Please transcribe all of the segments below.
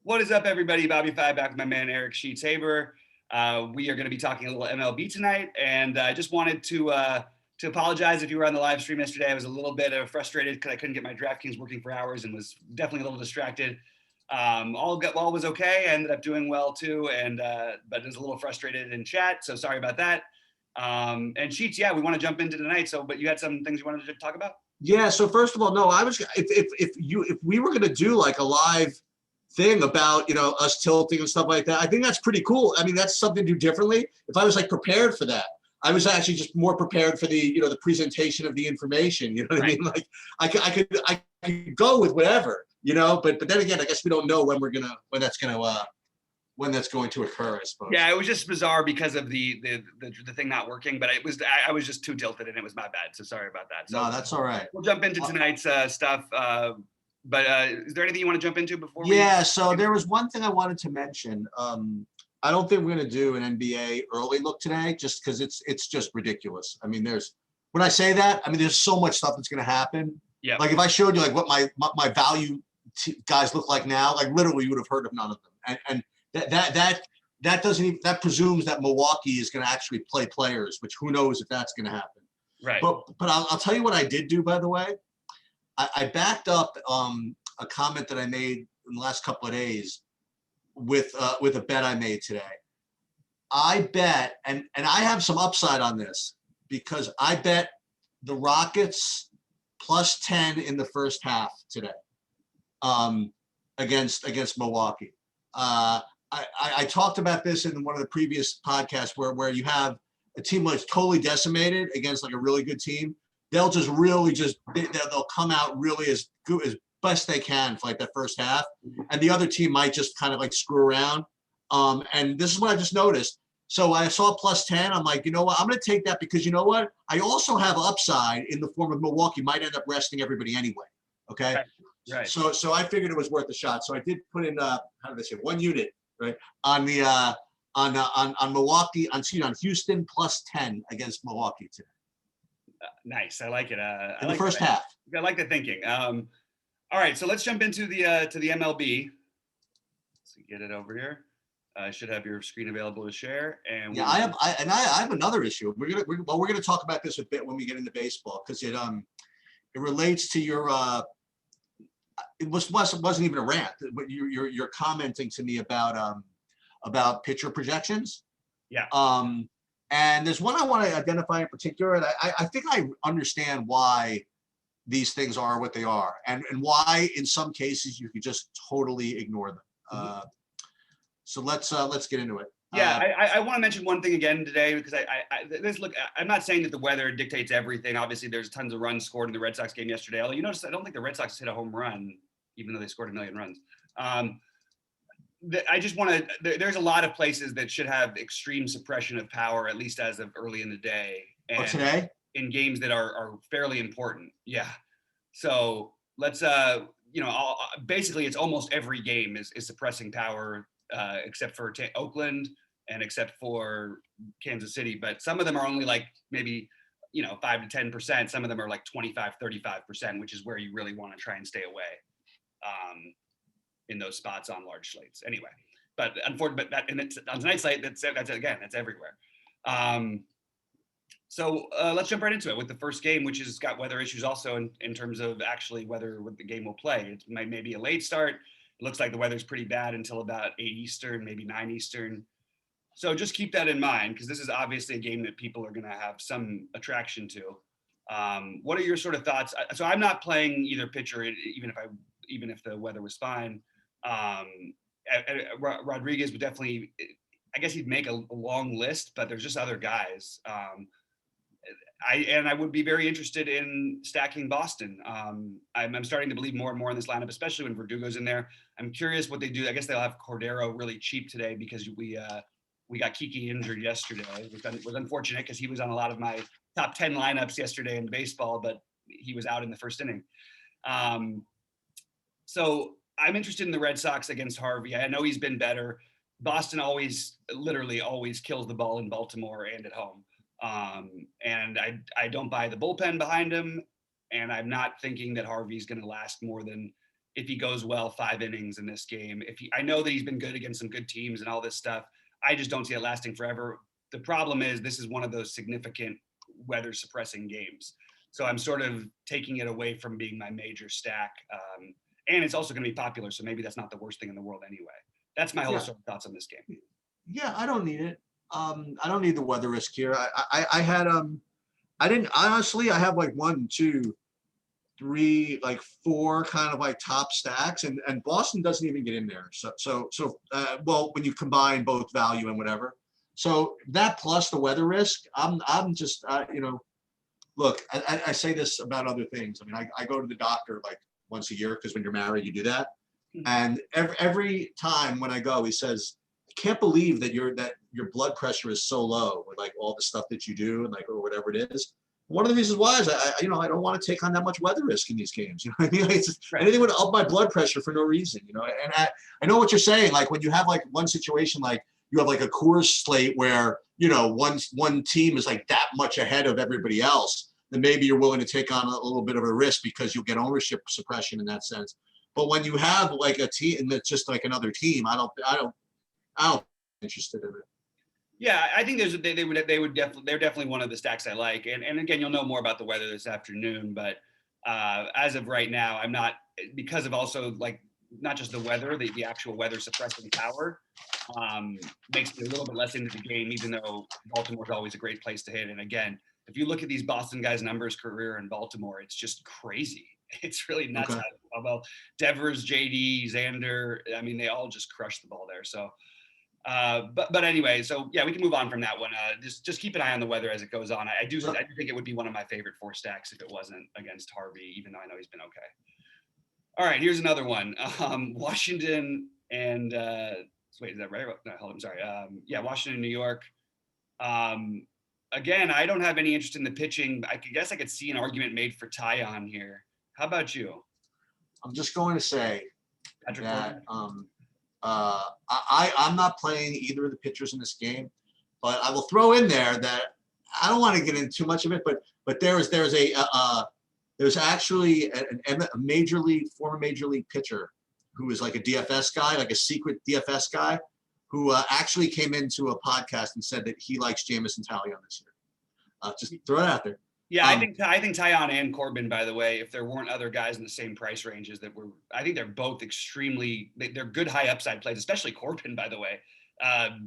What is up, everybody? BobbyFi back with my man Eric Sheets-Haber. We are going to be talking a little MLB tonight, and I just wanted to apologize if you were on the live stream yesterday. I was a little bit frustrated because I couldn't get my DraftKings working for hours and was definitely a little distracted. All was okay. I ended up doing well too, and but was a little frustrated in chat, so sorry about that. And Sheets, yeah, we want to jump into tonight. But you had some things you wanted to talk about? Yeah. So first of all, no, I was if we were going to do like a live thing about us tilting and stuff like that, I think that's pretty cool. I mean, that's something to do differently. If I was like prepared for that, I was actually just more prepared for the the presentation of the information. You know what I mean? Like I could go with whatever, but then again, I guess we don't know when that's going to occur, I suppose. Yeah, it was just bizarre because of the thing not working, but I was just too tilted and it was my bad. So sorry about that. So no, that's all right. We'll jump into tonight's stuff. But is there anything you want to jump into before? Yeah, so there was one thing I wanted to mention. I don't think we're going to do an NBA early look today, just because it's just ridiculous. I mean, when I say that, I mean there's so much stuff that's going to happen. Yeah. Like if I showed you like what my value guys look like now, like literally you would have heard of none of them. And that doesn't even, that presumes that Milwaukee is going to actually play players, which who knows if that's going to happen. Right. But I'll tell you what I did do, by the way. I backed up a comment that I made in the last couple of days with a bet I made today. I bet, and I have some upside on this because I bet the Rockets plus 10 in the first half today against Milwaukee. I talked about this in one of the previous podcasts where you have a team that's totally decimated against like a really good team. They'll they'll come out really as good as best they can for like that first half, and the other team might just kind of like screw around. And this is what I just noticed. So I saw plus 10. I'm like, you know what? I'm going to take that because you know what? I also have upside in the form of Milwaukee might end up resting everybody anyway. Okay. Right. So I figured it was worth a shot. So I did put in how did I say 1 unit right on the on Milwaukee on Houston plus 10 against Milwaukee today. Nice. I like it. In the first half. I like the thinking. All right, so let's jump into the MLB. Let's get it over here. I should have your screen available to share. And yeah, I have another issue. We're gonna talk about this a bit when we get into baseball because it relates to your it wasn't even a rant, but you're commenting to me about pitcher projections. Yeah. And there's one I want to identify in particular, and I think I understand why these things are what they are, and why in some cases you could just totally ignore them. So let's get into it. Yeah, I want to mention one thing again today because I'm not saying that the weather dictates everything. Obviously, there's tons of runs scored in the Red Sox game yesterday. Although you notice, I don't think the Red Sox hit a home run, even though they scored 1 million runs. I just want to. There's a lot of places that should have extreme suppression of power, at least as of early in the day. And today? In games that are fairly important. Yeah. So let's. Basically, it's almost every game is suppressing power, except for Oakland and except for Kansas City. But some of them are only like maybe 5 to 10%. Some of them are like 25, 35%, which is where you really want to try and stay away. In those spots on large slates anyway, but unfortunately, on tonight's slate, that's everywhere. So let's jump right into it with the first game, which has got weather issues also in terms of actually whether the game will play. It may be a late start. It looks like the weather's pretty bad until about 8 Eastern, maybe 9 Eastern. So just keep that in mind because this is obviously a game that people are going to have some attraction to. What are your sort of thoughts? So I'm not playing either pitcher, even if the weather was fine. Rodriguez would definitely, I guess he'd make a long list, but there's just other guys. I would be very interested in stacking Boston. I'm starting to believe more and more in this lineup, especially when Verdugo's in there. I'm curious what they do. I guess they'll have Cordero really cheap today because we got Kiki injured yesterday. It was unfortunate because he was on a lot of my top 10 lineups yesterday in baseball, but he was out in the first inning. So I'm interested in the Red Sox against Harvey. I know he's been better. Boston literally always kills the ball in Baltimore and at home. And I don't buy the bullpen behind him. And I'm not thinking that Harvey's going to last more than if he goes well 5 innings in this game. I know that he's been good against some good teams and all this stuff. I just don't see it lasting forever. The problem is this is one of those significant weather suppressing games. So I'm sort of taking it away from being my major stack. And it's also going to be popular. So maybe that's not the worst thing in the world anyway. That's my whole sort of thoughts on this game. Yeah, I don't need it. I don't need the weather risk here. I had I didn't honestly. I have like 1, 2, 3, like 4 kind of like top stacks, and Boston doesn't even get in there. So well, when you combine both value and whatever, so that plus the weather risk, I'm just look, I say this about other things. I mean, I go to the doctor like once a year because when you're married, you do that, and every time when I go, he says, I can't believe that your blood pressure is so low with like all the stuff that you do and like or whatever it is. One of the reasons why is I don't want to take on that much weather risk in these games. You know what I mean? It's just, anything would up my blood pressure for no reason. And I know what you're saying. Like when you have like one situation, like you have like a Coors slate where one team is like that much ahead of everybody else, then maybe you're willing to take on a little bit of a risk because you'll get ownership suppression in that sense. But when you have like a team that's just like another team, I don't interested in it. Yeah, I think they're definitely one of the stacks I like. And again, you'll know more about the weather this afternoon, but as of right now, I'm not, because of also like not just the weather, the actual weather suppressing power makes me a little bit less into the game, even though Baltimore's always a great place to hit. And again, if you look at these Boston guys' numbers career in Baltimore, it's just crazy. It's really nuts. Okay. Well, Devers, JD, Xander, I mean, they all just crushed the ball there. So but anyway, so yeah, we can move on from that one. Just keep an eye on the weather as it goes on. I do think it would be one of my favorite 4 stacks if it wasn't against Harvey, even though I know he's been okay. All right, here's another one. Washington and wait, is that right? No, hold on, I'm sorry. Yeah, Washington, New York. Again, I don't have any interest in the pitching. I guess I could see an argument made for Tyon here. How about you? I'm just going to say Patrick that Corbin? I'm not playing either of the pitchers in this game, but I will throw in there that I don't want to get into too much of it, but there's actually a former major league pitcher who is like a DFS guy, like a secret DFS guy, who actually came into a podcast and said that he likes Jamison Taillon this year. Just throw it out there. Yeah, I think Tyon and Corbin, by the way, if there weren't other guys in the same price ranges I think they're both they're good high upside plays, especially Corbin, by the way.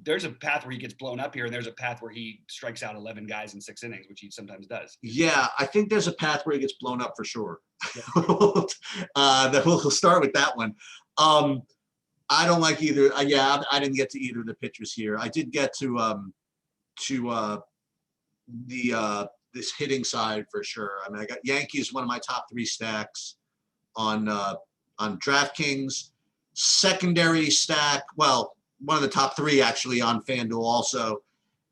There's a path where he gets blown up here, and there's a path where he strikes out 11 guys in 6 innings, which he sometimes does. Yeah, I think there's a path where he gets blown up for sure. We'll start with that one. I don't like either. I didn't get to either of the pitchers here. I did get to this hitting side for sure. I mean, I got Yankees, one of my top 3 stacks on DraftKings. Secondary stack, well, one of the top 3 actually on FanDuel also.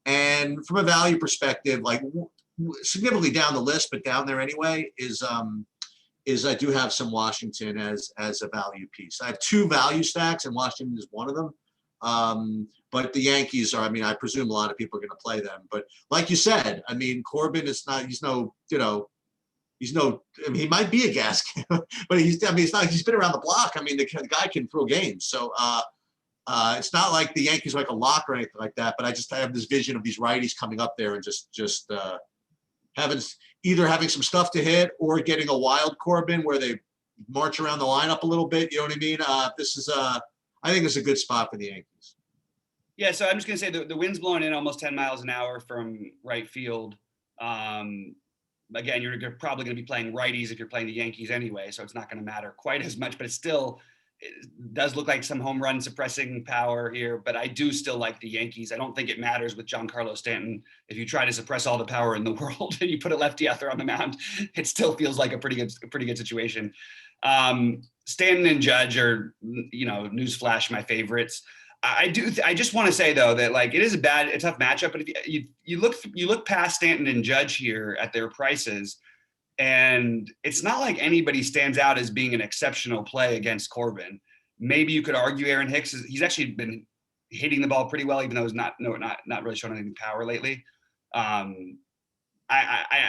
And from a value perspective, like significantly down the list, but down there anyway, is I do have some Washington as a value piece. I have 2 value stacks, and Washington is one of them. But the Yankees are, I mean, I presume a lot of people are going to play them. But like you said, I mean, Corbin is not, he's no, I mean, he might be a gas can, but he's been around the block. I mean, the guy can throw games. So it's not like the Yankees are like a lock or anything like that, but I have this vision of these righties coming up there and just having some stuff to hit or getting a wild Corbin where they march around the lineup a little bit. You know what I mean? I think it's a good spot for the Yankees. Yeah, so I'm just going to say the wind's blowing in almost 10 miles an hour from right field. Again, you're probably going to be playing righties if you're playing the Yankees anyway, so it's not going to matter quite as much, but it does look like some home run suppressing power here, but I do still like the Yankees. I don't think it matters with Giancarlo Stanton. If you try to suppress all the power in the world and you put a lefty out there on the mound, it still feels like a pretty good situation. Stanton and Judge are, newsflash, my favorites. I just want to say though that like it is a tough matchup, but if you look past Stanton and Judge here at their prices, and it's not like anybody stands out as being an exceptional play against Corbin. Maybe you could argue Aaron Hicks he's actually been hitting the ball pretty well, even though he's not really showing any power lately. I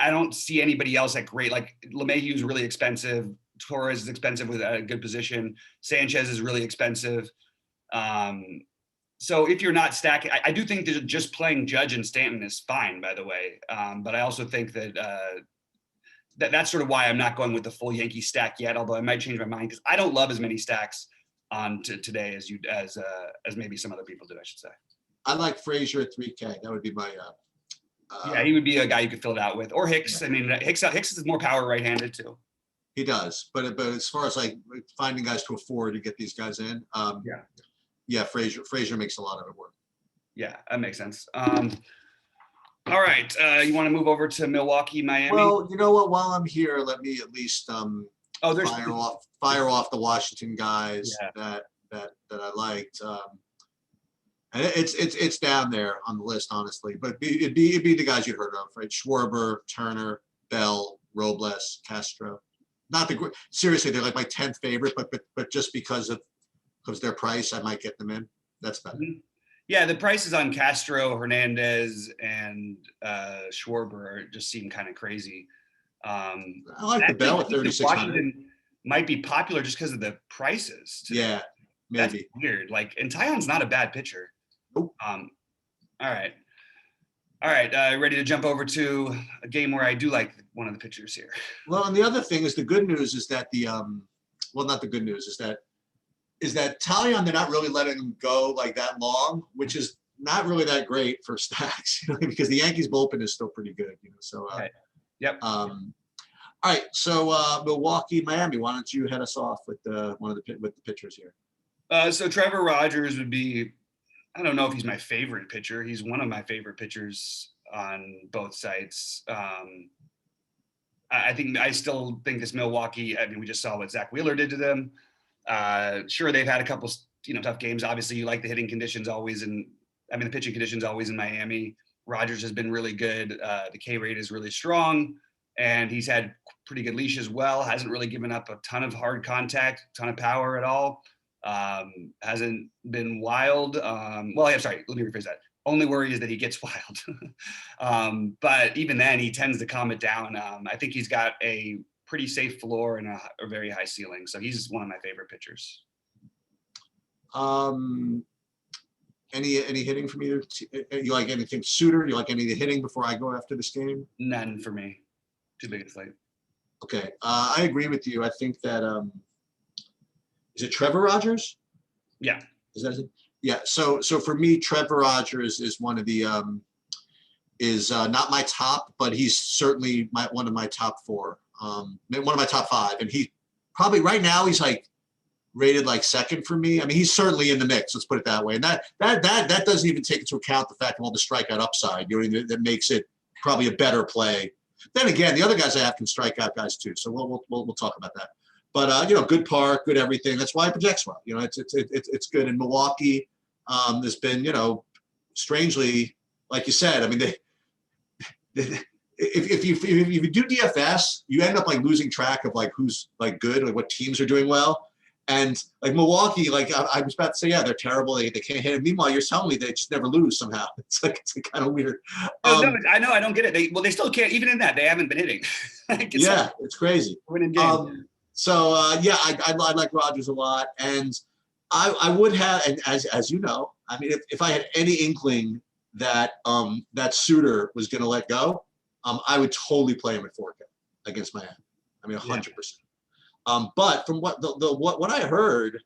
don't see anybody else at great, like LeMahieu's really expensive. Torres is expensive with a good position. Sanchez is really expensive. So if you're not stacking, I do think that just playing Judge and Stanton is fine, by the way. But I also think that that's sort of why I'm not going with the full Yankee stack yet, although I might change my mind because I don't love as many stacks on today as maybe some other people do, I should say. I like Frazier at 3K. That would be my. Yeah, he would be a guy you could fill it out with, or Hicks. Yeah. I mean, Hicks is more power right-handed too. He does, but as far as like finding guys to afford to get these guys in, yeah, Frazier makes a lot of it work. Yeah, that makes sense. All right, you want to move over to Milwaukee, Miami? Well, you know what? While I'm here, let me at least fire off the Washington guys that I liked. And it's down there on the list, honestly. But it'd be the guys you heard of, right? Schwarber, Turner, Bell, Robles, Castro. Not seriously, they're like my 10th favorite, but just because of their price, I might get them in. That's better. Mm-hmm. Yeah, the prices on Castro, Hernandez, and Schwarber just seem kind of crazy. I like the Bell at 3,600. Washington might be popular just because of the prices. Yeah, maybe. That's weird. Like, and Taillon's not a bad pitcher. Nope. All right. Ready to jump over to a game where I do like one of the pitchers here. Well, and the other thing is the good news is that not the good news is that Taillon, they're not really letting him go like that long, which is not really that great for stacks, because the Yankees bullpen is still pretty good, So, right. Yep. All right. So Milwaukee, Miami. Why don't you head us off with with the pitchers here? So Trevor Rogers would be. I don't know if he's my favorite pitcher. He's one of my favorite pitchers on both sites. I still think this Milwaukee. I mean, we just saw what Zach Wheeler did to them. Sure, they've had a couple, tough games. Obviously, you like the hitting conditions always, the pitching conditions always in Miami. Rogers has been really good. The K rate is really strong, and he's had pretty good leash as well. Hasn't really given up a ton of hard contact, ton of power at all. Hasn't been wild. Let me rephrase that. Only worry is that he gets wild. But even then, he tends to calm it down. I think he's got a pretty safe floor and a very high ceiling. So he's one of my favorite pitchers. Any hitting from either? You like anything Suter? You like any of the hitting before I go after this game? None for me. Too big a slate. Okay. I agree with you. I think that is it Trevor Rogers? Yeah. Is that it? Yeah. So for me, Trevor Rogers is one of the not my top, but he's certainly one of my top 4. One of my top 5, and he probably right now he's like rated like second for me. I mean, he's certainly in the mix. Let's put it that way. And that doesn't even take into account the fact of all the strikeout upside. That makes it probably a better play. Then again, the other guys I have can strike out guys too. So we'll talk about that. But good park, good everything. That's why it projects well. It's good. In Milwaukee, there's been strangely, like you said. I mean, if you do DFS, you end up like losing track of like who's like good, like what teams are doing well. And like Milwaukee, like I was about to say, yeah, they're terrible. They can't hit it. Meanwhile, you're telling me they just never lose somehow. It's kind of weird. No, I know. I don't get it. They still can't. Even in that, they haven't been hitting. It's crazy. Winning games. I like Rogers a lot, and I would have, and as you know, I mean, if I had any inkling that that Suter was going to let go, I would totally play him at 4K against Miami. I mean, 100%. But from what I heard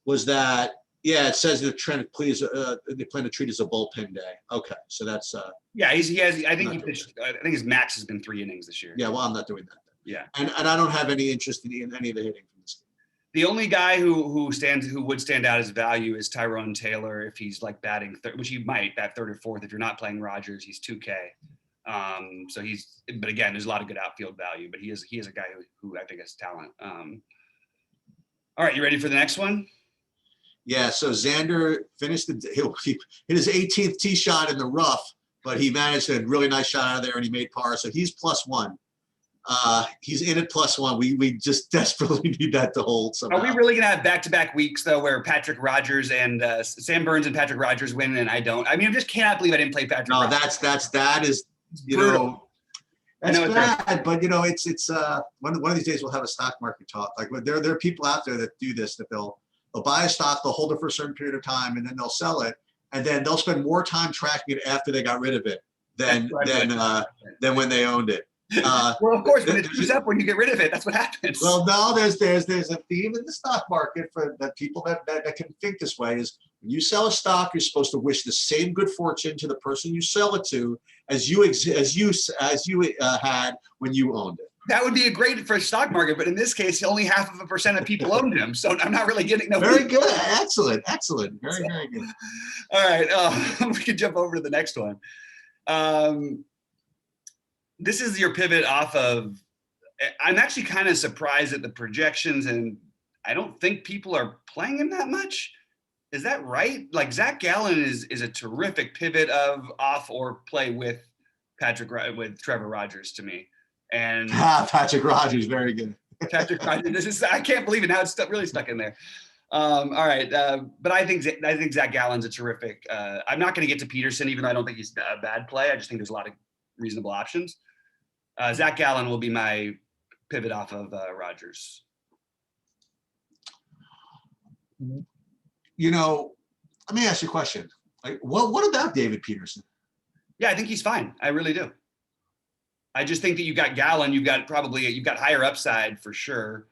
was that it says they're trying to they plan to treat it as a bullpen day. Okay, so that's he has. I think he pitched. I think his max has been 3 innings this year. Yeah, well, I'm not doing that. Yeah, and I don't have any interest in any of the hitting from this game. The only guy who would stand out as value is Tyrone Taylor if he's like batting third, which he might bat third or fourth. If you're not playing Rogers, he's 2K. But again, there's a lot of good outfield value. But he is a guy who I think has talent. All right, you ready for the next one? Yeah. So Xander finished he hit his 18th tee shot in the rough, but he managed a really nice shot out of there and he made par. So he's +1. He's in at +1. We just desperately need that to hold somehow. Are we really gonna have back-to-back weeks though, where Patrick Rogers and Sam Burns and Patrick Rogers win and I don't? I mean, I just cannot believe I didn't play Patrick. No, Rogers. that is brutal. I That's know it's terrible. bad, but it's one of these days we'll have a stock market talk. Like there are people out there that do this, that they'll buy a stock, they'll hold it for a certain period of time, and then they'll sell it, and then they'll spend more time tracking it after they got rid of it than when they owned it. Well, of course, when it screws up, when you get rid of it, that's what happens. Well, no, there's a theme in the stock market for that people that can think this way is when you sell a stock, you're supposed to wish the same good fortune to the person you sell it to as you had when you owned it. That would be a great for a stock market, but in this case, only 0.5% of people owned him, so I'm not really getting. Very good, excellent, very good. All right, we can jump over to the next one. This is your pivot off of. I'm actually kind of surprised at the projections, and I don't think people are playing him that much. Is that right? Like Zach Gallen is a terrific pivot off or play with Trevor Rogers to me. And Patrick Rogers, very good. Patrick Rogers, I can't believe it. Now it's really stuck in there. All right, but I think Zach Gallen's a terrific. I'm not going to get to Peterson, even though I don't think he's a bad play. I just think there's a lot of reasonable options. Zach Gallen will be my pivot off of Rogers. Let me ask you a question. Like, what about David Peterson? Yeah, I think he's fine. I really do. I just think that you've got Gallen, you've got higher upside for sure.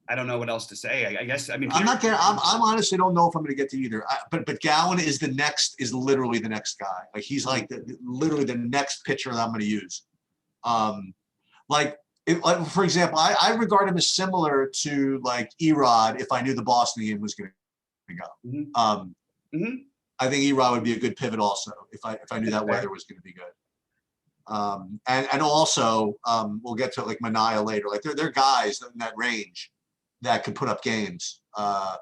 I don't know what else to say. I guess. I mean, I'm not there. I'm honestly don't know if I'm going to get to either. But Gallen is literally the next guy. Like he's like literally the next pitcher that I'm going to use. For example, I regard him as similar to like Erod if I knew the Boston game was going to go. Mm-hmm. I think Erod would be a good pivot also if I knew that weather was going to be good. And also we'll get to like Mania later. Like they're guys in that range that could put up games. But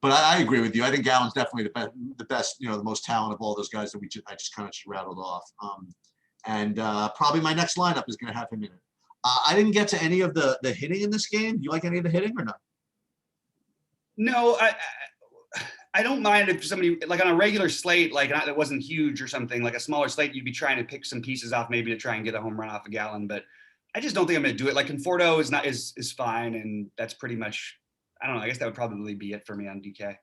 I agree with you. I think Gallen's definitely the best, the most talented of all those guys that I just kind of rattled off. And probably my next lineup is going to have him in it. I didn't get to any of the hitting in this game. Do you like any of the hitting or not? No, I don't mind if somebody like on a regular slate, like that wasn't huge or something, like a smaller slate, you'd be trying to pick some pieces off maybe to try and get a home run off a Gallen, but I just don't think I'm going to do it. Like Conforto is fine, and that's pretty much. I don't know. I guess that would probably be it for me on DK.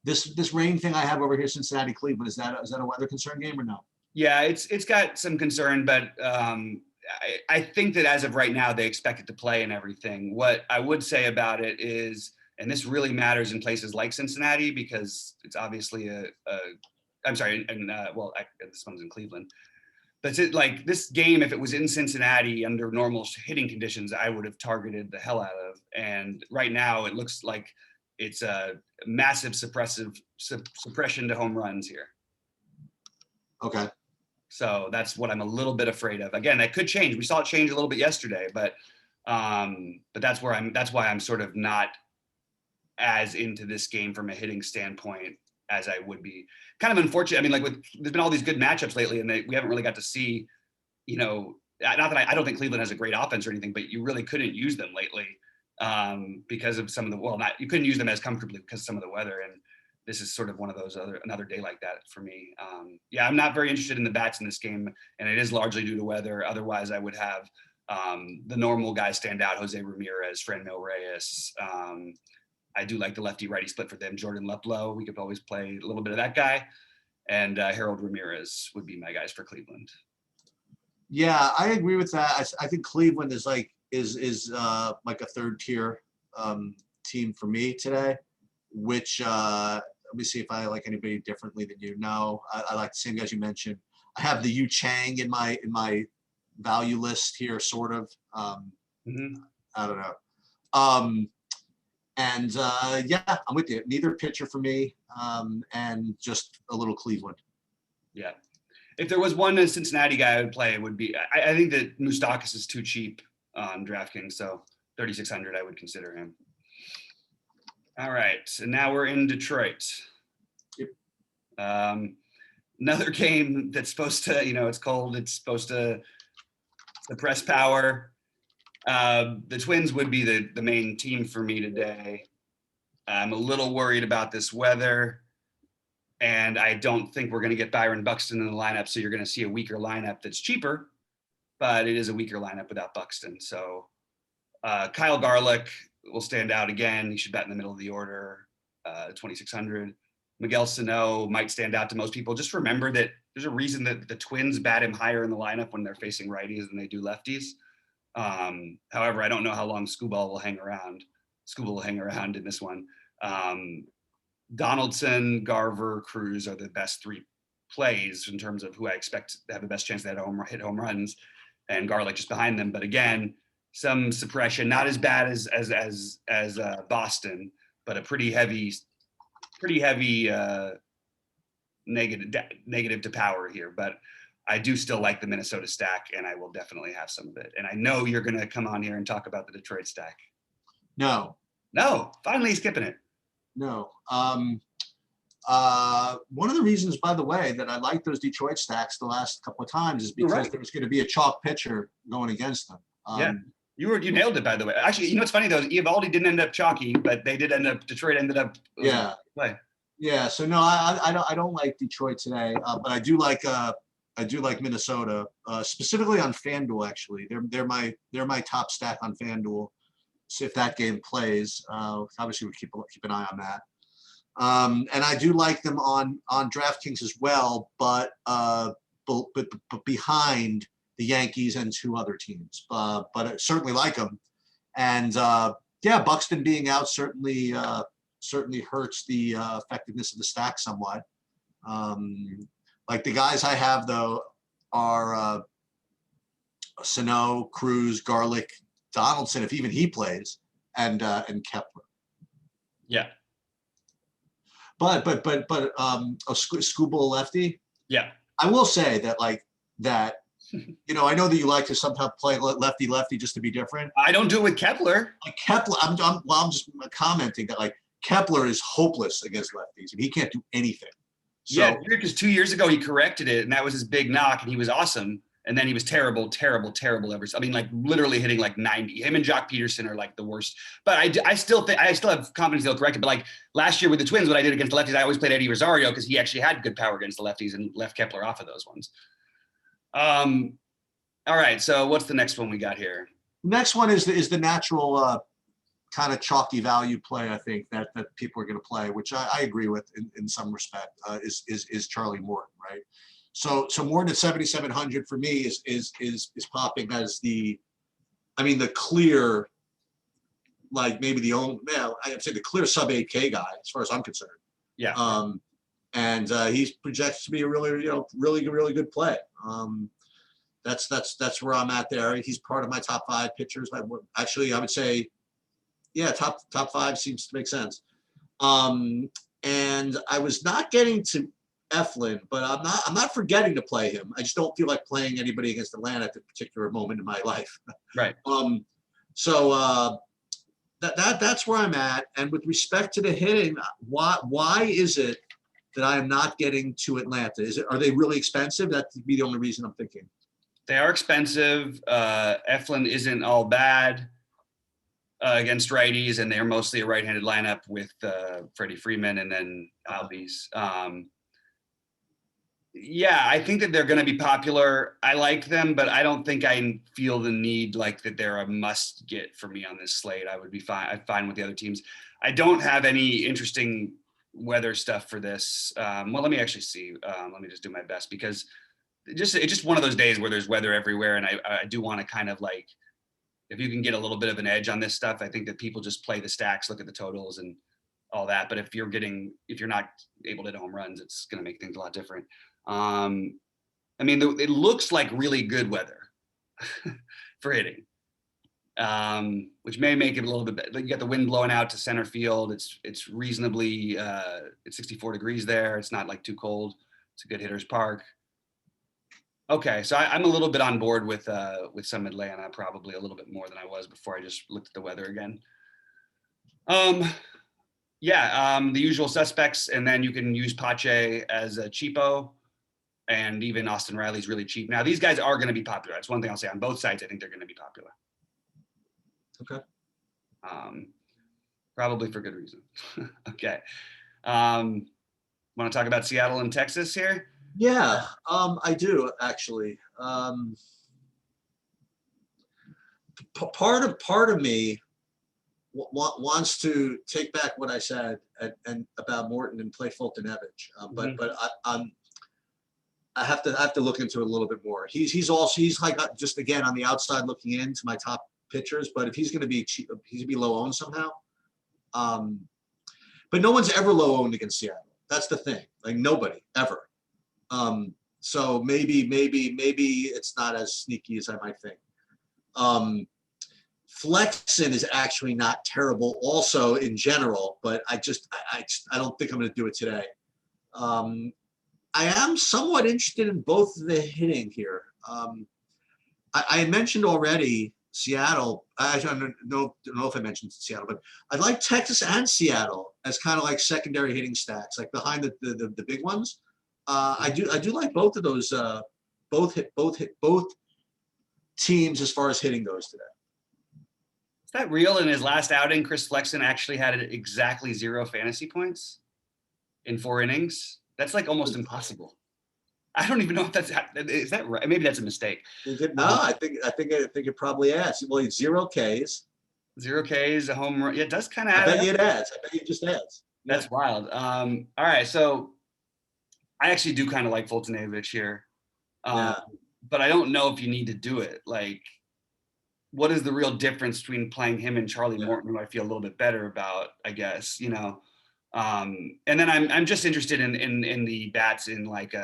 This rain thing I have over here, Cincinnati, Cleveland, is that a weather concern game or no? Yeah, it's got some concern, but I think that as of right now they expect it to play and everything. What I would say about it is, and this really matters in places like Cincinnati because it's obviously this one's in Cleveland. But like this game, if it was in Cincinnati under normal hitting conditions, I would have targeted the hell out of. And right now, it looks like it's a massive suppression to home runs here. Okay. So that's what I'm a little bit afraid of. Again, that could change. We saw it change a little bit yesterday, but that's why I'm sort of not as into this game from a hitting standpoint as I would be. Kind of unfortunate. I mean, there's been all these good matchups lately, and we haven't really got to see, not that I don't think Cleveland has a great offense or anything, but you really couldn't use them lately because of some of the, you couldn't use them as comfortably because of some of the weather. And this is sort of one of those another day like that for me. I'm not very interested in the bats in this game, and it is largely due to weather. Otherwise, I would have the normal guys stand out: Jose Ramirez, Franmil Reyes. I do like the lefty-righty split for them. Jordan Luplow, we could always play a little bit of that guy, and Harold Ramirez would be my guys for Cleveland. Yeah, I agree with that. I think Cleveland is like a third tier team for me today. Which let me see if I like anybody differently than you. No, I like the same guys you mentioned. I have the Yu Chang in my value list here, sort of. I don't know. I'm with you. Neither pitcher for me, and just a little Cleveland. Yeah. If there was one Cincinnati guy I would play, it would be. I think that Moustakas is too cheap on DraftKings, so 3,600 I would consider him. All right, and now we're in Detroit. Yep. Another game that's supposed to, it's cold. It's supposed to suppress power. The Twins would be the main team for me today. I'm a little worried about this weather. And I don't think we're going to get Byron Buxton in the lineup. So you're going to see a weaker lineup that's cheaper, but it is a weaker lineup without Buxton. So Kyle Garlick will stand out again. He should bat in the middle of the order, 2,600. Miguel Sano might stand out to most people. Just remember that there's a reason that the Twins bat him higher in the lineup when they're facing righties than they do lefties. However, I don't know how long Skubal will hang around. Skubal will hang around in this one. Donaldson, Garver, Cruz are the best three plays in terms of who I expect to have the best chance to hit home runs, and Garlick just behind them. But again, some suppression, not as bad as Boston, but a pretty heavy negative to power here. But I do still like the Minnesota stack, and I will definitely have some of it. And I know you're going to come on here and talk about the Detroit stack. No, finally skipping it. No. One of the reasons, by the way, that I like those Detroit stacks the last couple of times is because there was going to be a chalk pitcher going against them. Yeah, you nailed it, by the way. Actually, you know what's funny though? Eovaldi didn't end up chalky, but Detroit ended up. Play. Yeah. So no, I don't like Detroit today, but I do like Minnesota, specifically on FanDuel. Actually, they're my top stack on FanDuel. So if that game plays, obviously we keep an eye on that. And I do like them on DraftKings as well, but behind the Yankees and two other teams. But I certainly like them. And Buxton being out certainly hurts the effectiveness of the stack somewhat. Like the guys I have though are Sano, Cruz, Garlick, Donaldson, if even he plays, and Kepler. Yeah. But a Skubal lefty. Yeah. I will say that I know that you like to sometimes play lefty just to be different. I don't do it with Kepler. Like Kepler, I'm just commenting that like Kepler is hopeless against lefties and he can't do anything. So, yeah, because 2 years ago he corrected it, and that was his big knock, and he was awesome. And then he was terrible like literally hitting like 90. Him and Jock Peterson are like the worst. But I still have confidence they'll correct it. But like last year with the Twins, what I did against the lefties, I always played Eddie Rosario because he actually had good power against the lefties and left Kepler off of those ones. All right. So what's the next one we got here? Next one is the natural kind of chalky value play. I think that people are going to play, which I agree with in some respect. Is Charlie Morton, right? So Morton at 7,700 for me is popping as the clear, like maybe the only, I'd say the clear sub 8K guy as far as I'm concerned. Yeah. And he projects to be a really good play. That's where I'm at there. He's part of my top 5 pitchers. I would say, yeah, top 5 seems to make sense. And I was not getting to Eflin, but I'm not forgetting to play him. I just don't feel like playing anybody against Atlanta at the particular moment in my life. Right. So that's where I'm at. And with respect to the hitting, why is it that I am not getting to Atlanta? Are they really expensive? That would be the only reason I'm thinking. They are expensive. Eflin isn't all bad against righties, and they're mostly a right-handed lineup with Freddie Freeman and then Albies. Yeah, I think that they're going to be popular. I like them, but I don't think I feel the need like that they're a must get for me on this slate. I would be fine. I'm fine with the other teams. I don't have any interesting weather stuff for this. Well, let me actually see. Let me just do my best because it's just one of those days where there's weather everywhere. And I do want to kind of like, if you can get a little bit of an edge on this stuff, I think that people just play the stacks, look at the totals and all that. But if you're not able to hit home runs, it's going to make things a lot different. It looks like really good weather for hitting, which may make it a little bit. You got the wind blowing out to center field. It's reasonably. It's 64 degrees there. It's not like too cold. It's a good hitter's park. Okay, so I'm a little bit on board with some Atlanta, probably a little bit more than I was before I just looked at the weather again. The usual suspects, and then you can use Pache as a cheapo. And even Austin Riley's really cheap. Now, these guys are going to be popular. That's one thing I'll say on both sides. I think they're going to be popular. Okay. Probably for good reason. Okay. Want to talk about Seattle and Texas here? Yeah, I do actually. Part of me wants to take back what I said and about Morton and play Fulton-Evans, but I have to look into it a little bit more. He's like just again on the outside looking into my top pitchers, but if he's going to be cheap, he's going to be low owned somehow. But no one's ever low owned against Seattle. That's the thing. Like nobody ever. So maybe it's not as sneaky as I might think. Flexing is actually not terrible also in general, but I don't think I'm going to do it today. I am somewhat interested in both the hitting here. I mentioned already Seattle. I don't know if I mentioned Seattle, but I like Texas and Seattle as kind of like secondary hitting stacks, like behind the big ones. I do like both of those. Both teams as far as hitting goes today. Is that real? In his last outing, Chris Flexen actually had exactly 0 fantasy points in 4 innings. That's like almost impossible. I don't even know if is that right? Maybe that's a mistake. No, I think it probably adds. Well, it's 0 Ks. 0 Ks, a home run. Yeah, it does kind of I add bet up. you it adds. I bet it just adds. That's wild. All right, so I actually do kind of like Fulton-Evans here, but I don't know if you need to do it. Like, what is the real difference between playing him and Charlie Morton, who I feel a little bit better about, I guess, you know? And then I'm just interested in the bats in like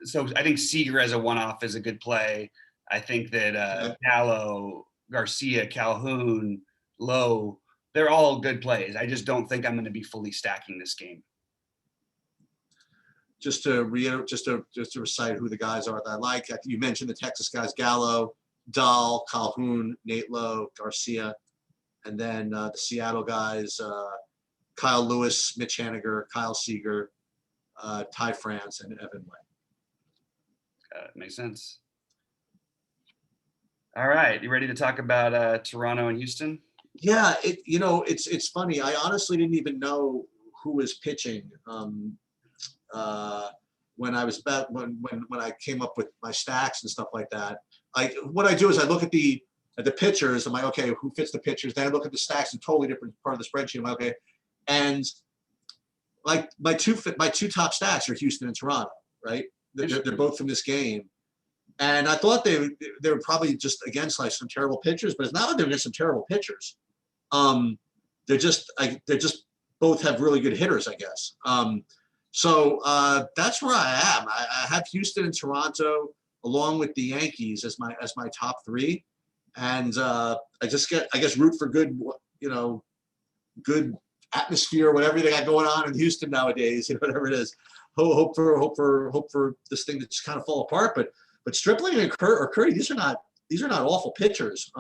so I think Seager as a one-off is a good play. I think that Gallo, Garcia, Calhoun, Lowe, they're all good plays. I just don't think I'm going to be fully stacking this game. Just to recite who the guys are that I like. You mentioned the Texas guys: Gallo, Dahl, Calhoun, Nate Lowe, Garcia, and then the Seattle guys: Kyle Lewis, Mitch Haniger, Kyle Seager, Ty France, and Evan Way. Makes sense. All right, you ready to talk about Toronto and Houston? Yeah, it's funny. I honestly didn't even know who was pitching when I came up with my stacks and stuff like that. What I do is I look at the pitchers. I'm like, okay, who fits the pitchers? Then I look at the stacks, a totally different part of the spreadsheet. I'm like, okay, and like my two top stacks are Houston and Toronto, right? They're both from this game, and I thought they were probably just against like some terrible pitchers, but it's not like they're against some terrible pitchers. They're just both have really good hitters, I guess. So that's where I am. I have Houston and Toronto along with the Yankees as my top 3, and I guess root for good atmosphere, whatever they got going on in Houston nowadays, whatever it is. Hope for this thing to just kind of fall apart. But Stripling and Curry, these are not awful pitchers.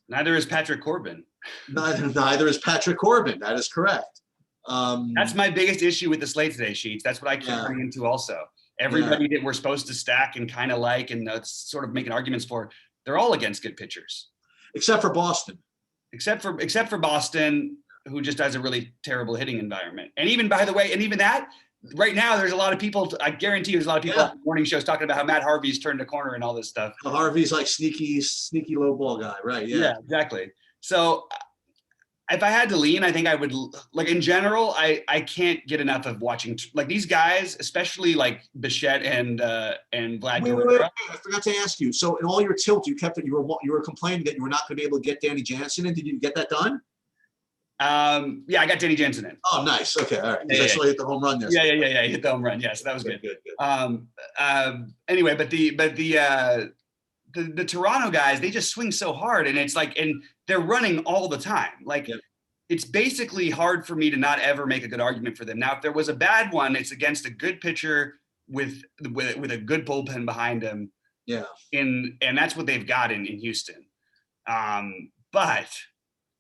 Neither is Patrick Corbin. Neither is Patrick Corbin. That is correct. That's my biggest issue with the slate today, Sheets. That's what I keep bringing into also. Everybody that we're supposed to stack and kind of like and sort of making arguments for, they're all against good pitchers. Except for Boston. Except for Boston, who just has a really terrible hitting environment. And even, by the way, that, right now, there's a lot of people, I guarantee you there's a lot of people on morning shows talking about how Matt Harvey's turned a corner and all this stuff. Harvey's like sneaky low ball guy, right? Yeah, exactly. So if I had to lean, I think I would, like, in general, I can't get enough of watching, like, these guys, especially like Bichette and Vlad Guerrero. I forgot to ask you. So in all your tilt, you were complaining that you were not going to be able to get Danny Jansen in. Did you get that done? Yeah, I got Danny Jansen in. Oh, nice. Okay, all right. Because I saw you hit the home run there. Yeah. He hit the home run. Yeah, so that was good. Anyway, but the Toronto guys, they just swing so hard, and it's like, and they're running all the time. Like, it's basically hard for me to not ever make a good argument for them. Now, if there was a bad one, it's against a good pitcher with a good bullpen behind him. Yeah. And that's what they've got in Houston. But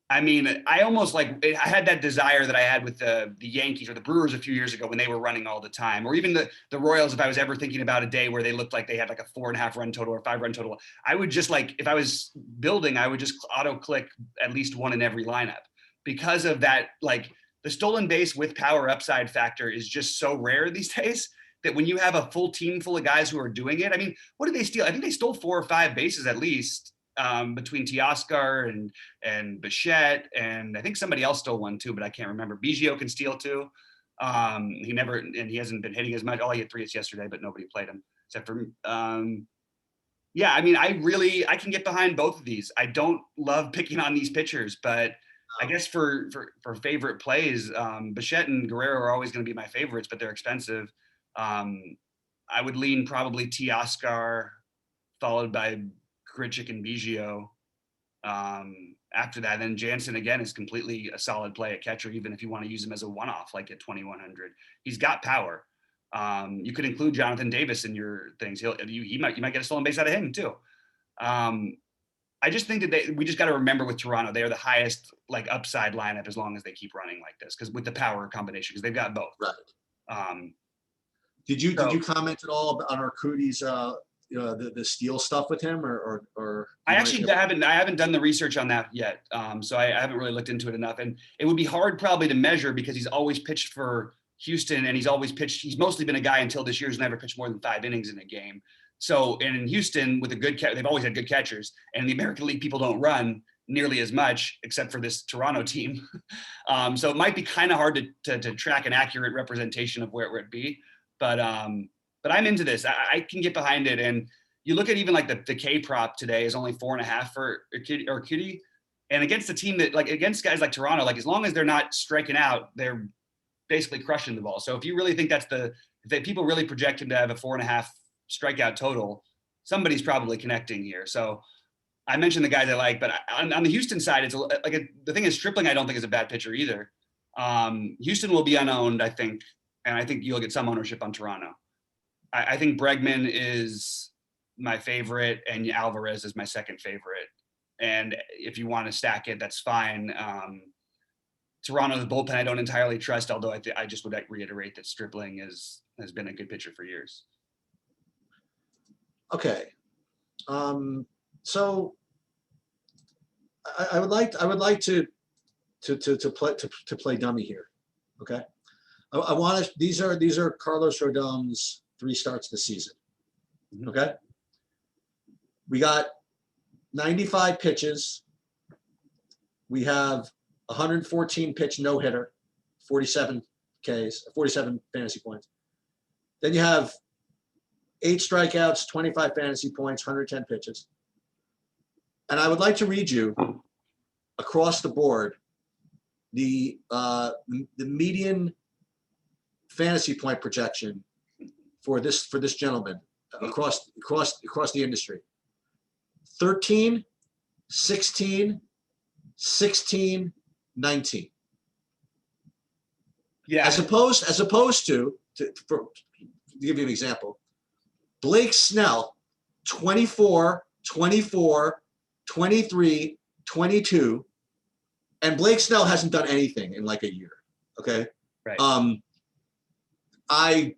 I mean, I almost like, I had that desire that I had with the Yankees or the Brewers a few years ago when they were running all the time, or even the Royals. If I was ever thinking about a day where they looked like they had like a 4.5 run total or 5 run total, I would just, like, if I was building, I would just auto click at least one in every lineup because of that, like, the stolen base with power upside factor is just so rare these days that when you have a full team full of guys who are doing it, I mean, what did they steal? I think they stole 4 or 5 bases at least, between Teoscar and Bichette, and I think somebody else stole one too, but I can't remember. Biggio can steal too. He hasn't been hitting as much. Oh, he had 3 hits yesterday, but nobody played him except for yeah, I mean, I can get behind both of these. I don't love picking on these pitchers, but I guess for favorite plays, Bichette and Guerrero are always going to be my favorites, but they're expensive. I would lean probably Teoscar, followed by Grichuk and Biggio. After that, then Jansen again is completely a solid play at catcher, even if you want to use him as a one-off, like at 2,100. He's got power. You could include Jonathan Davis in your things. You might get a stolen base out of him too. I just think that we just got to remember with Toronto, they are the highest like upside lineup as long as they keep running like this, because with the power combination, because they've got both. Right. Did you comment at all on Arcudi's the steal stuff with him, or I actually haven't done the research on that yet. So I haven't really looked into it enough, and it would be hard probably to measure because he's always pitched for Houston, and he's mostly been a guy until this year who's never pitched more than 5 innings in a game. So, and in Houston with a good they've always had good catchers, and in the American League people don't run nearly as much except for this Toronto team. So it might be kind of hard to track an accurate representation of where it would be. But I'm into this. I can get behind it. And you look at even like the K prop today is only 4.5 for Urquidy. And against a team that, like, against guys like Toronto, like as long as they're not striking out, they're basically crushing the ball. So if you really think if people really project him to have a 4.5 strikeout total, somebody's probably connecting here. So I mentioned the guys I like, but on the Houston side, it's the thing is Stripling I don't think is a bad pitcher either. Houston will be unowned, I think, and I think you'll get some ownership on Toronto. I think Bregman is my favorite, and Alvarez is my second favorite. And if you want to stack it, that's fine. Toronto's bullpen I don't entirely trust, although I just would reiterate that Stripling has been a good pitcher for years. Okay. So I would like to play dummy here. Okay. I want to, these are Carlos Rodon's 3 starts this season. Okay. We got 95 pitches. We have 114 pitch no hitter, 47 Ks, 47 fantasy points. Then you have 8 strikeouts, 25 fantasy points, 110 pitches. And I would like to read you across the board the median fantasy point projection for this gentleman across the industry. 13, 16, 16, 19. Yeah. As opposed to give you an example, Blake Snell, 24, 24, 23, 22, and Blake Snell hasn't done anything in like a year. Okay. Right. I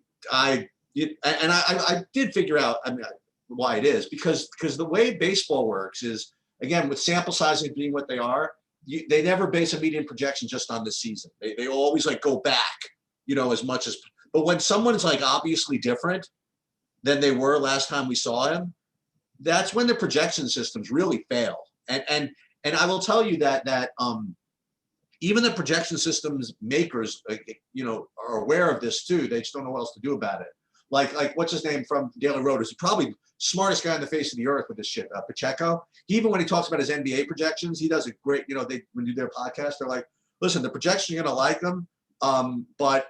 did figure out, I mean, why it is because the way baseball works is, again, with sample sizes being what they are, they never base a median projection just on the season. They always like go back, as much as, but when someone's like obviously different than they were last time we saw him, that's when the projection systems really fail. And I will tell you that even the projection systems makers, are aware of this too. They just don't know what else to do about it. Like what's his name from Daily Road is probably smartest guy on the face of the earth with this shit, Pacheco. Even when he talks about his NBA projections, he does a great, when they do their podcast, they're like, listen, the projections, you're going to like them. But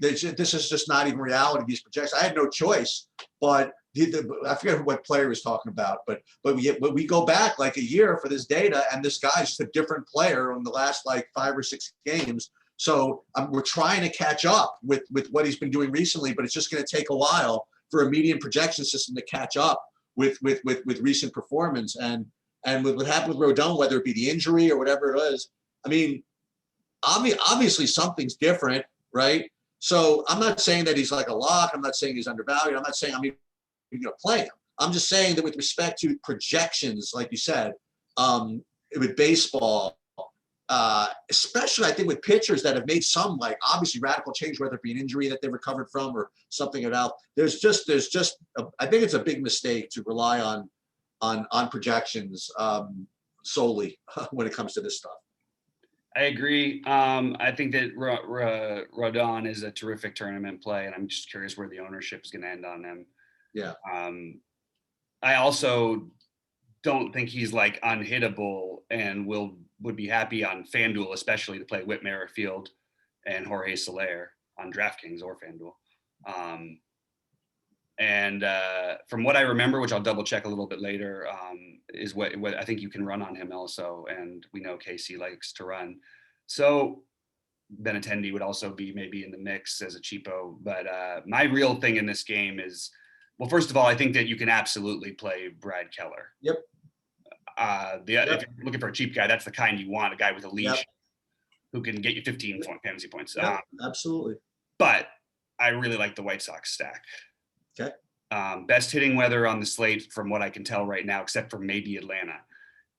this is just not even reality, these projections. I had no choice, but I forget what player he was talking about, but we go back like a year for this data, and this guy's just a different player in the last like 5 or 6 games. So we're trying to catch up with what he's been doing recently, but it's just going to take a while for a median projection system to catch up with recent performance. And with what happened with Rodon, whether it be the injury or whatever it is, I mean, obviously something's different, right? So I'm not saying that he's like a lock. I'm not saying he's undervalued. I'm not saying I'm even going to play him. I'm just saying that with respect to projections, like you said, with baseball, especially I think with pitchers that have made some like obviously radical change, whether it be an injury that they recovered from or something else. I think it's a big mistake to rely on projections solely when it comes to this stuff. I agree. I think that Rodon is a terrific tournament play, and I'm just curious where the ownership is going to end on him. Yeah. I also don't think he's like unhittable and would be happy on FanDuel, especially to play Whit Merrifield and Jorge Soler on DraftKings or FanDuel. And from what I remember, which I'll double check a little bit later, is what I think you can run on him also. And we know Casey likes to run. So Benintendi would also be maybe in the mix as a cheapo. But my real thing in this game is, well, first of all, I think that you can absolutely play Brad Keller. Yep. If you're looking for a cheap guy, that's the kind you want, a guy with a leash who can get you 15 fantasy points. Absolutely. But I really like the White Sox stack. Okay. Best hitting weather on the slate from what I can tell right now, except for maybe Atlanta.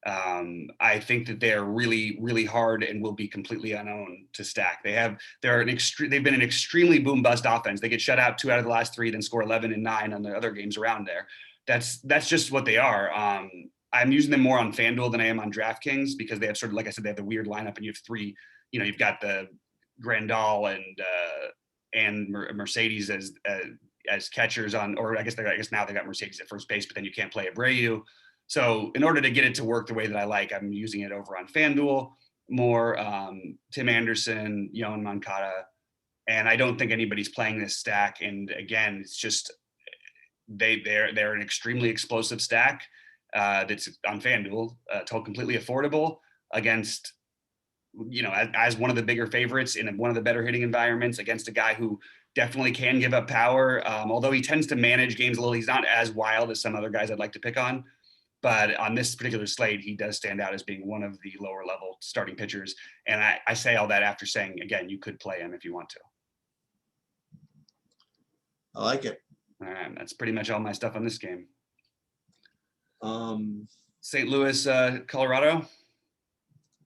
I think that they're really, really hard and will be completely unowned to stack. They've been an extremely boom bust offense. They get shut out 2 out of the last 3, then score 11 and 9 on the other games around there. That's just what they are. I'm using them more on FanDuel than I am on DraftKings because they have sort of, like I said, they have the weird lineup, and you have 3. You've got the Grandal and Mercedes as catchers on, or I guess now they got Mercedes at first base, but then you can't play Abreu. So in order to get it to work the way that I like, I'm using it over on FanDuel more. Tim Anderson, Yoan Moncada, and I don't think anybody's playing this stack. And again, it's just they're an extremely explosive stack that's on FanDuel, completely affordable against, as one of the bigger favorites in one of the better hitting environments against a guy who definitely can give up power. Although he tends to manage games a little, he's not as wild as some other guys I'd like to pick on. But on this particular slate, he does stand out as being one of the lower level starting pitchers. And I say all that after saying, again, you could play him if you want to. I like it. All right, that's pretty much all my stuff on this game. St. Louis, Colorado.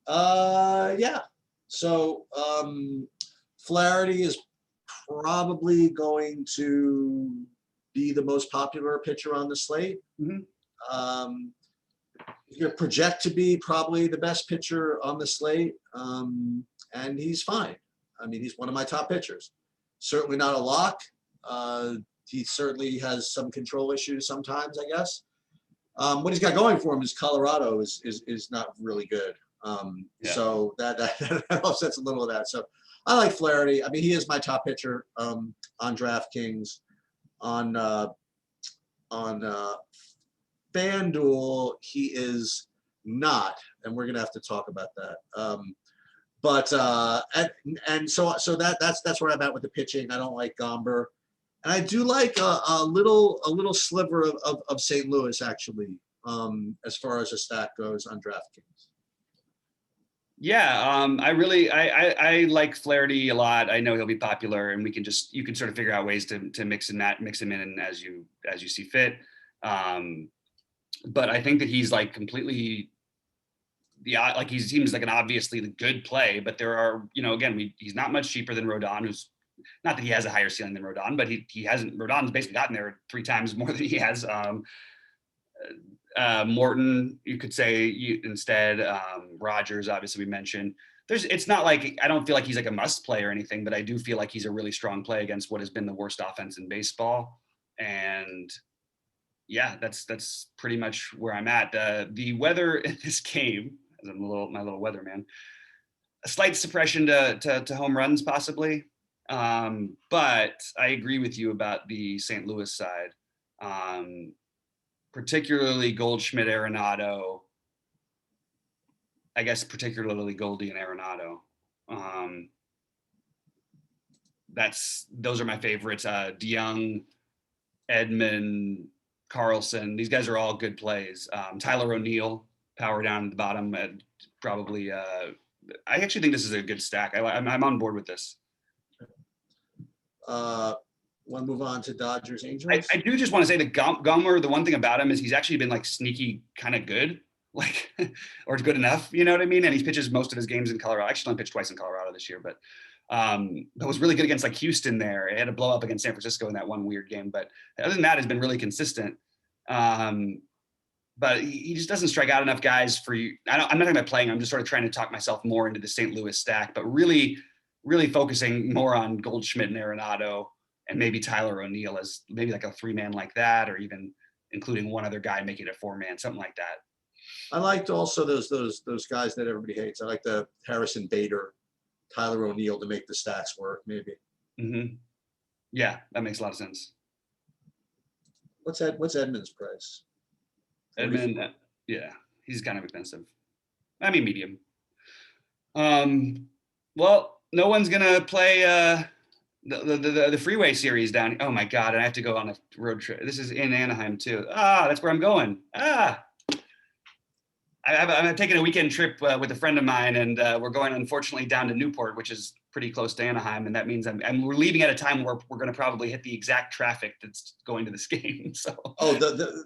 Yeah. So Flaherty is probably going to be the most popular pitcher on the slate. Mm-hmm. He's going to project to be probably the best pitcher on the slate, and he's fine. I mean, he's one of my top pitchers. Certainly not a lock. He certainly has some control issues sometimes, I guess. What he's got going for him is Colorado is not really good. So that offsets a little of that. So I like Flaherty. I mean, he is my top pitcher on DraftKings. On FanDuel, he is not, and we're gonna have to talk about that. So that's where I'm at with the pitching. I don't like Gomber, and I do like a little sliver of St. Louis actually, as far as a stack goes on DraftKings. Yeah, I like Flaherty a lot. I know he'll be popular, and you can sort of figure out ways to mix him in and as you see fit. But I think that he's like completely he seems like an obviously good play, but there are, again, he's not much cheaper than Rodon, who's not that he has a higher ceiling than Rodon, but Rodon's basically gotten there 3 times more than he has. Morton, you could say instead. Rogers, obviously we mentioned. It's not like, I don't feel like he's like a must play or anything, but I do feel like he's a really strong play against what has been the worst offense in baseball. And yeah, that's pretty much where I'm at. The weather in this game, as I'm my little weatherman, a slight suppression to home runs possibly. But I agree with you about the St. Louis side. Particularly Goldschmidt, Arenado. I guess particularly Goldie and Arenado. Those are my favorites. DeYoung, Edman, Carlson. These guys are all good plays. Tyler O'Neill, power down at the bottom. Probably. I actually think this is a good stack. I'm on board with this. Want to move on to Dodgers Angels? I do just want to say that Gomber, the one thing about him is he's actually been like sneaky kind of good. like, or good enough, you know what I mean? And he pitches most of his games in Colorado. Actually, only pitched twice in Colorado this year, but was really good against like Houston there. It had a blow up against San Francisco in that one weird game, but other than that, has been really consistent. But he just doesn't strike out enough guys for you. I'm not talking about playing. I'm just sort of trying to talk myself more into the St. Louis stack, but really focusing more on Goldschmidt and Arenado and maybe Tyler O'Neill as maybe like a 3-man like that, or even including one other guy making it a 4-man, something like that. I liked also those guys that everybody hates. I like the Harrison Bader, Tyler O'Neill to make the stats work, maybe. Mm-hmm. Yeah, that makes a lot of sense. What's Edmonds' price? Edmund, yeah, he's kind of expensive. I mean, medium. Well, no one's gonna play the freeway series down. Oh my god, and I have to go on a road trip. This is in Anaheim too. That's where I'm going. I'm taking a weekend trip with a friend of mine, and we're going, unfortunately, down to Newport, which is pretty close to Anaheim, and that means we're leaving at a time where we're going to probably hit the exact traffic that's going to this game. So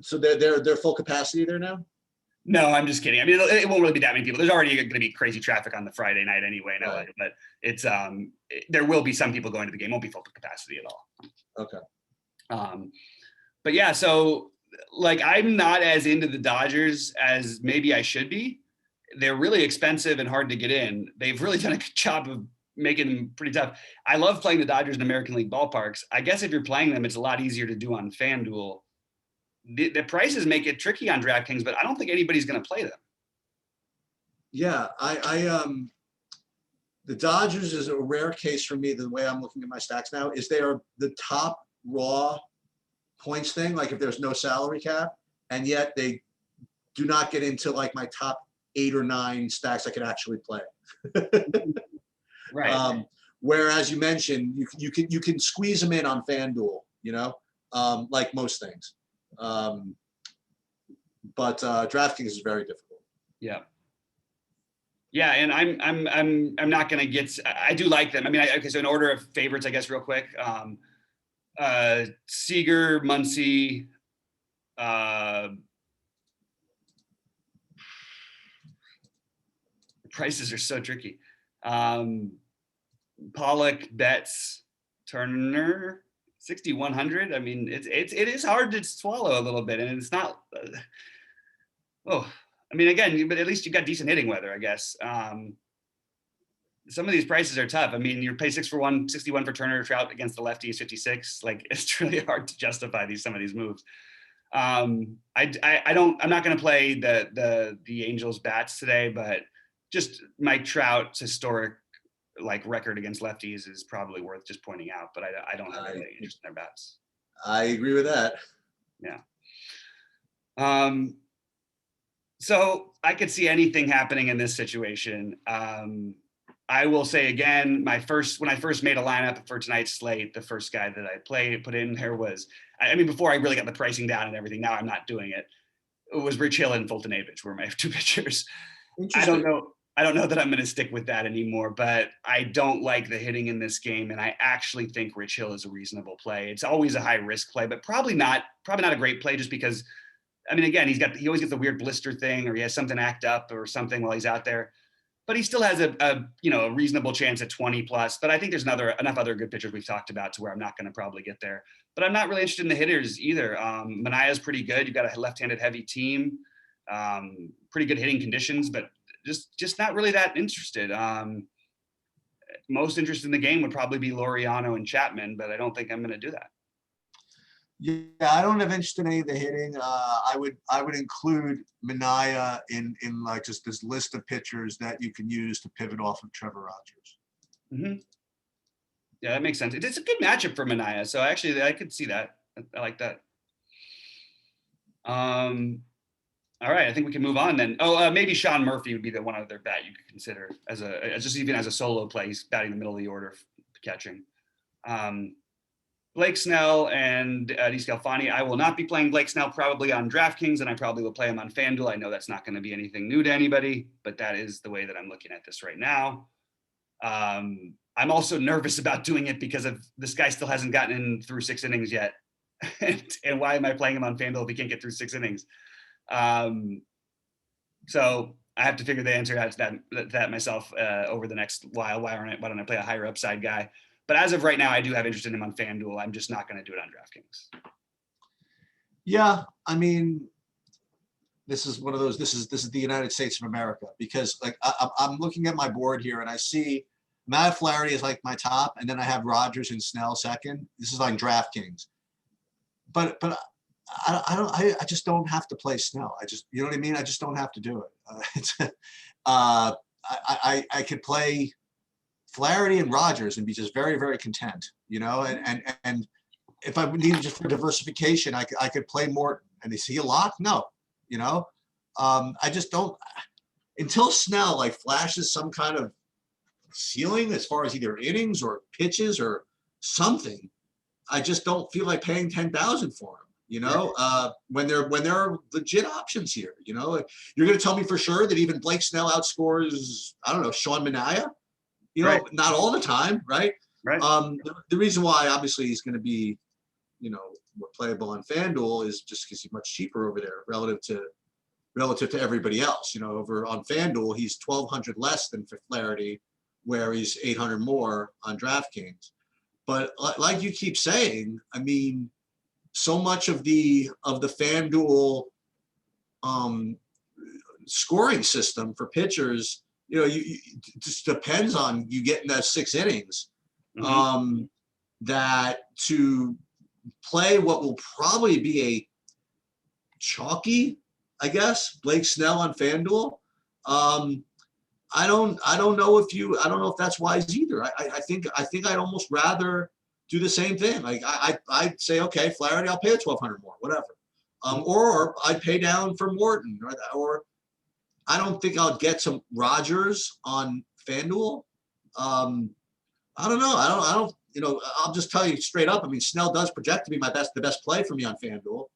so they're full capacity there now? No, I'm just kidding. I mean, it won't really be that many people. There's already going to be crazy traffic on the Friday night anyway in LA, but it's there will be some people going to the game. It won't be full capacity at all. Okay. But yeah, so like I'm not as into the Dodgers as maybe I should be. They're really expensive and hard to get in. They've really done a good job of making them pretty tough. I love playing the Dodgers in American League ballparks. I guess if you're playing them, it's a lot easier to do on FanDuel. The prices make it tricky on DraftKings, but I don't think anybody's going to play them. Yeah, the Dodgers is a rare case for me. The way I'm looking at my stacks now is they are the top raw points thing, like if there's no salary cap, and yet they do not get into like my top 8 or 9 stacks I could actually play. Right. Whereas you mentioned, you can squeeze them in on FanDuel, like most things. But DraftKings is very difficult. Yeah. Yeah, and I'm not gonna get. I do like them. I mean, okay. So in order of favorites, I guess, real quick. Seager, Muncy, prices are so tricky. Pollock, Betts, Turner, 6,100. I mean, it is hard to swallow a little bit, and it's not. I mean, again, but at least you got decent hitting weather, I guess. Some of these prices are tough. I mean, you pay 6 for 1, 61 for Turner. Trout against the lefty is 56. Like, it's really hard to justify some of these moves. I'm not going to play the Angels bats today, but just Mike Trout's historic like record against lefties is probably worth just pointing out. But I don't have any interest in their bats. I agree with that. Yeah. So I could see anything happening in this situation. I will say again, when I first made a lineup for tonight's slate, the first guy that I put in there was, I mean, before I really got the pricing down and everything, now I'm not doing it. It was Rich Hill and Fultonavich were my 2 pitchers. I don't know that I'm going to stick with that anymore, but I don't like the hitting in this game. And I actually think Rich Hill is a reasonable play. It's always a high risk play, but probably not a great play just because, I mean, again, he always gets the weird blister thing, or he has something act up or something while he's out there. But he still has a reasonable chance at 20 plus. But I think there's enough other good pitchers we've talked about to where I'm not going to probably get there. But I'm not really interested in the hitters either. Manaya's pretty good. You've got a left-handed heavy team, pretty good hitting conditions, but just not really that interested. Most interested in the game would probably be Laureano and Chapman, but I don't think I'm going to do that. Yeah, I don't have interest in any of the hitting. I would include Manaya in like just this list of pitchers that you can use to pivot off of Trevor Rogers. Mm-hmm. Yeah, that makes sense. It's a good matchup for Manaya, so actually I could see that. I like that. All right, I think we can move on then. Maybe Sean Murphy would be the one other bat you could consider as a solo play. He's batting the middle of the order catching. Blake Snell and DeScalfani. I will not be playing Blake Snell probably on DraftKings, and I probably will play him on FanDuel. I know that's not going to be anything new to anybody, but that is the way that I'm looking at this right now. I'm also nervous about doing it because of this guy still hasn't gotten in through 6 innings yet. And why am I playing him on FanDuel if he can't get through 6 innings? So I have to figure the answer out to that myself over the next while. Why don't I play a higher upside guy? But as of right now, I do have interest in him on FanDuel. I'm just not going to do it on DraftKings. Yeah, I mean, this is one of those. This is the United States of America, because like I'm looking at my board here and I see Matt Flaherty is like my top, and then I have Rogers and Snell second. This is like DraftKings, but I just don't have to play Snell. You know what I mean? I just don't have to do it. I could play Flaherty and Rogers and be just very, very content, you know, and if I needed just for diversification, I could play Morton. And is he a lock? No, you know, I just don't, until Snell like flashes some kind of ceiling as far as either innings or pitches or something, I just don't feel like paying 10,000 for him. You know, when there are legit options here, you know, you're going to tell me for sure that even Blake Snell outscores, I don't know, Sean Manaea, you know, Right. Not all the time. Right. Right. The reason why obviously he's going to be, you know, more playable on FanDuel is just because he's much cheaper over there relative to everybody else. You know, over on FanDuel, he's 1,200 less than for Flaherty, where he's 800 more on DraftKings. But like you keep saying, I mean, so much of the FanDuel scoring system for pitchers, you know, you just depends on you getting that 6 innings. Mm-hmm. That to play what will probably be a chalky, I guess, Blake Snell on FanDuel. I don't know if that's wise either. I think I'd almost rather do the same thing. Like I'd say, okay, Flaherty, I'll pay 1,200 more, whatever. Or I'd pay down for Morton, or I don't think I'll get some Rogers on FanDuel. I don't know. I don't. You know, I'll just tell you straight up. I mean, Snell does project to be the best play for me on FanDuel,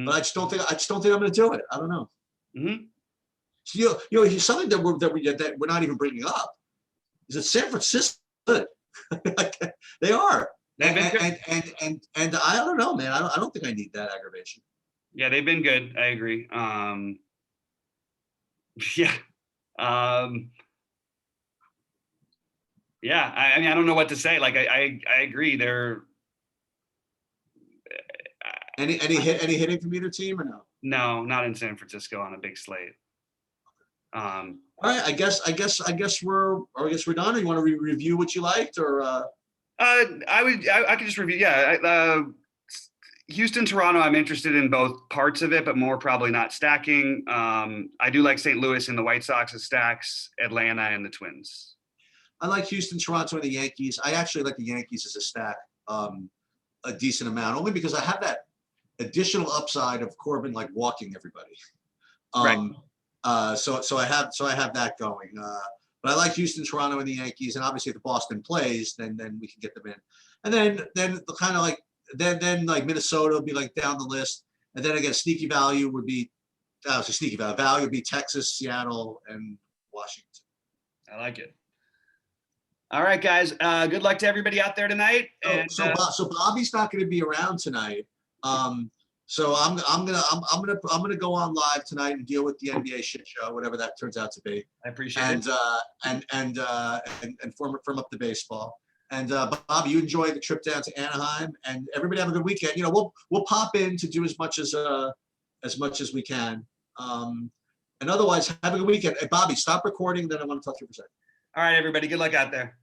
but I just don't think I'm going to do it. I don't know. Mm-hmm. So, you know, something that we're not even bringing up is that San Francisco. They are. And I don't know, man. I don't think I need that aggravation. Yeah, they've been good. I agree. Yeah. Yeah. I mean, I don't know what to say. Like, I agree. They're any hitting from either team or no? No, not in San Francisco on a big slate. All right. I guess we're done. Or you want to review what you liked, or? I could just review. Yeah. Houston, Toronto, I'm interested in both parts of it, but more probably not stacking. I do like St. Louis and the White Sox as stacks, Atlanta and the Twins. I like Houston, Toronto, and the Yankees. I actually like the Yankees as a stack a decent amount, only because I have that additional upside of Corbin like walking everybody. Right. So I have that going. But I like Houston, Toronto, and the Yankees, and obviously if the Boston plays, then we can get them in. And then the kind of like then like Minnesota would be like down the list, and then again sneaky value would be value would be Texas, Seattle, and Washington. I like it. All right, guys. Good luck to everybody out there tonight. So Bobby's not going to be around tonight. So I'm gonna go on live tonight and deal with the NBA shit show, whatever that turns out to be. I appreciate it. And firm up the baseball. And Bobby, you enjoy the trip down to Anaheim, and everybody have a good weekend. You know, we'll pop in to do as much as we can. And otherwise, have a good weekend. Hey, Bobby, stop recording. Then I want to talk to you for a second. All right, everybody. Good luck out there.